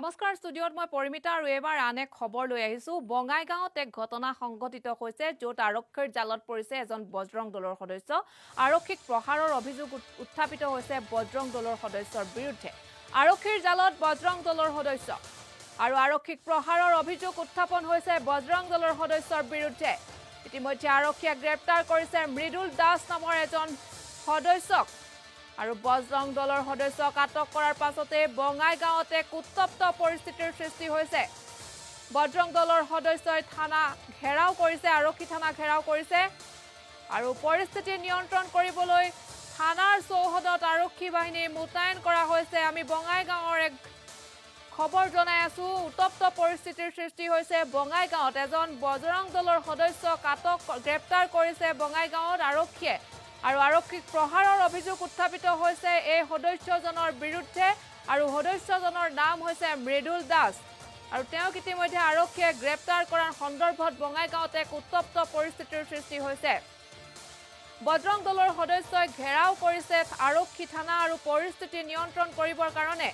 নমস্কাৰ ষ্টুডিঅ'ত মই পৰিমিতা আৰু এবাৰ আন এক খবৰ লৈ আহিছো বঙাইগাঁৱত এক ঘটনা সংঘটিত হৈছে য'ত আৰক্ষীৰ জালত পৰিছে এজন বজৰং দলৰ সদস্য আৰক্ষীক প্ৰহাৰৰ অভিযোগ উত্থাপিত হৈছে বজৰং দলৰ সদস্যৰ বিৰুদ্ধে আৰক্ষীৰ জালত বজৰং দলৰ সদস্য আৰু আৰক্ষীক প্ৰহাৰৰ অভিযোগ উত্থাপন হৈছে বজৰং দলৰ সদস্যৰ বিৰুদ্ধে ইতিমধ্যে আৰক্ষীয়ে গ্ৰেপ্তাৰ কৰিছে মৃদুল দাস নামৰ এজন সদস্যক আৰু বজৰং দলৰ সদস্যক আটক কৰাৰ পাছতে বঙাইগাঁৱত এক উত্তপ্ত পৰিস্থিতিৰ সৃষ্টি হৈছে বজৰং দলৰ সদস্যই থানা ঘেৰাও কৰিছে আৰক্ষী থানা ঘেৰাও কৰিছে আৰু পৰিস্থিতি নিয়ন্ত্ৰণ কৰিবলৈ থানাৰ চৌহদত আৰক্ষী বাহিনী মুতায়ন কৰা হৈছে আমি বঙাইগাঁৱৰ এক খবৰ জনাই আছো উত্তপ্ত পৰিস্থিতিৰ সৃষ্টি হৈছে বঙাইগাঁৱত এজন বজৰং দলৰ সদস্যক আটক গ্ৰেপ্তাৰ কৰিছে বঙাইগাঁৱত আৰক্ষীয়ে আৰু আৰক্ষীক প্ৰহাৰৰ অভিযোগ উত্থাপিত হৈছে এই সদস্যজনৰ বিৰুদ্ধে আৰু সদস্যজনৰ নাম হৈছে মৃদুল দাস আৰু তেওঁক ইতিমধ্যে আৰক্ষীয়ে গ্ৰেপ্তাৰ কৰাৰ সন্দৰ্ভত বঙাইগাঁৱত এক উত্তপ্ত পৰিস্থিতিৰ সৃষ্টি হৈছে বজৰং দলৰ সদস্যই ঘেৰাও কৰিছে আৰক্ষী থানা আৰু পৰিস্থিতি নিয়ন্ত্ৰণ কৰিবৰ কাৰণে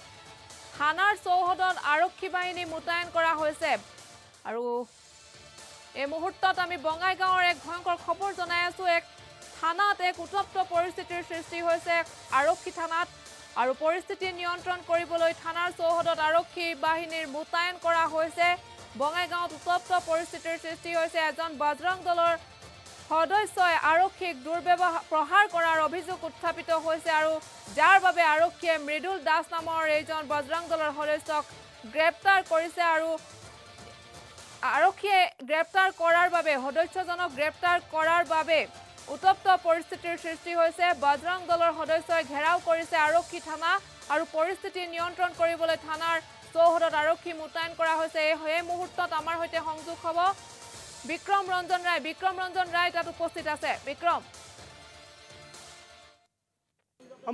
থানাৰ চৌহদত আৰক্ষী বাহিনী মুতায়ন কৰা হৈছে আৰু এই মুহূৰ্তত আমি বঙাইগাঁৱৰ এক ভয়ংকৰ খবৰ জনাই আছো এক থানাত এক উত্তপ্ত পৰিস্থিতিৰ সৃষ্টি হৈছে আৰক্ষী থানাত আৰু পৰিস্থিতি নিয়ন্ত্ৰণ কৰিবলৈ থানাৰ চৌহদত আৰক্ষী বাহিনীৰ মুতায়ন কৰা হৈছে বঙাইগাঁৱত উত্তপ্ত পৰিস্থিতিৰ সৃষ্টি হৈছে এজন বজৰং দলৰ সদস্যই আৰক্ষীক দুৰ্ব্যৱহাৰ প্ৰহাৰ কৰাৰ অভিযোগ উত্থাপিত হৈছে আৰু যাৰ বাবে আৰক্ষীয়ে মৃদুল দাস নামৰ এইজন বজৰং দলৰ সদস্যক গ্ৰেপ্তাৰ কৰিছে আৰু আৰক্ষীয়ে গ্ৰেপ্তাৰ কৰাৰ বাবে সদস্যজনক গ্ৰেপ্তাৰ কৰাৰ বাবে উত্তপ্ত পৰিস্থিতিৰ সৃষ্টি হৈছে বজৰং দলৰ সদস্যই ঘেৰাও কৰিছে আৰক্ষী থানা আৰু পৰিস্থিতি নিয়ন্ত্ৰণ কৰিবলৈ থানাৰ চৌহদত আৰক্ষী মুতায়ন কৰা হৈছে এই মুহূৰ্তত আমাৰ সৈতে সংযোগ হ'ব বিক্ৰম ৰঞ্জন ৰায় তাত উপস্থিত আছে বিক্ৰম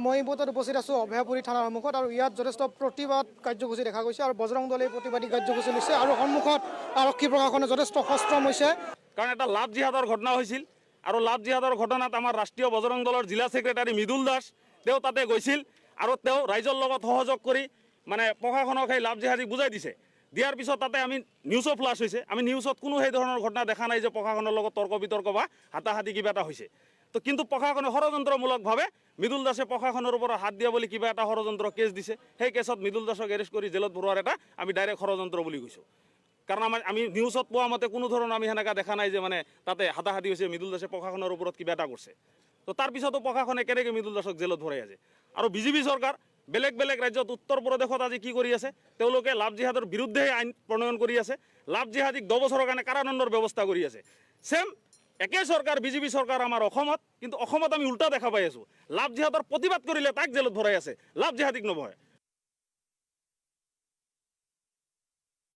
মই বুটত উপস্থিত আছো অভয়াপুৰী থানাৰ সন্মুখত আৰু ইয়াত যথেষ্ট প্ৰতিবাদ কাৰ্যসূচী দেখা গৈছে আৰু বজৰং দলে প্ৰতিবাদী কাৰ্যসূচী লৈছে আৰু সন্মুখত আৰক্ষী প্ৰশাসনে যথেষ্ট সষ্টম হৈছে কাৰণ এটা লাভ জিহাদৰ ঘটনা হৈছিল আৰু লাভ জিহাদৰ ঘটনাত আমাৰ ৰাষ্ট্ৰীয় বজৰং দলৰ জিলা ছেক্ৰেটাৰী মৃদুল দাস তেওঁ তাতে গৈছিল আৰু তেওঁ ৰাইজৰ লগত সহযোগ কৰি মানে প্ৰশাসনক সেই লাভ জিহাদীক বুজাই দিছে দিয়াৰ পিছত তাতে আমি নিউজো ফ্লাছ হৈছে আমি নিউজত কোনো সেই ধৰণৰ ঘটনা দেখা নাই যে প্ৰশাসনৰ লগত তৰ্ক বিতৰ্ক বা হাতাহাতি কিবা এটা হৈছে তো কিন্তু প্ৰশাসনে ষড়যন্ত্ৰমূলকভাৱে মৃদুল দাসে প্ৰশাসনৰ ওপৰত হাত দিয়া বুলি কিবা এটা ষড়যন্ত্ৰ কেছ দিছে সেই কেছত মৃদুল দাসক এৰেষ্ট কৰি জেলত ভৰোৱাৰ এটা আমি ডাইৰেক্ট ষড়যন্ত্ৰ বুলি কৈছোঁ কাৰণ আমি নিউজত পোৱা মতে কোনো ধৰণৰ আমি সেনেকা দেখা নাই যে মানে তাতে হাতাহাতি হৈছে মৃদুল দাসে প্ৰশাসনৰ ওপৰত কিবা এটা কৰিছে তো তাৰপিছতো প্ৰশাসনে কেনেকৈ মৃদুল দাসক জেলত ভৰাই আছে আৰু বিজেপি চৰকাৰ বেলেগ বেলেগ ৰাজ্যত উত্তৰ প্ৰদেশত আজি কি কৰি আছে তেওঁলোকে লাভ জিহাদৰ বিৰুদ্ধে আইন প্ৰণয়ন কৰি আছে লাভ জিহাদীক 10 বছৰৰ কাৰণে কাৰাদণ্ডৰ ব্যৱস্থা কৰি আছে ছেম একে চৰকাৰ বিজেপি চৰকাৰ আমাৰ অসমত কিন্তু অসমত আমি উল্টা দেখা পাই আছোঁ লাভ জিহাদৰ প্ৰতিবাদ কৰিলে তাক জেলত ভৰাই আছে লাভ জিহাদীক নবহে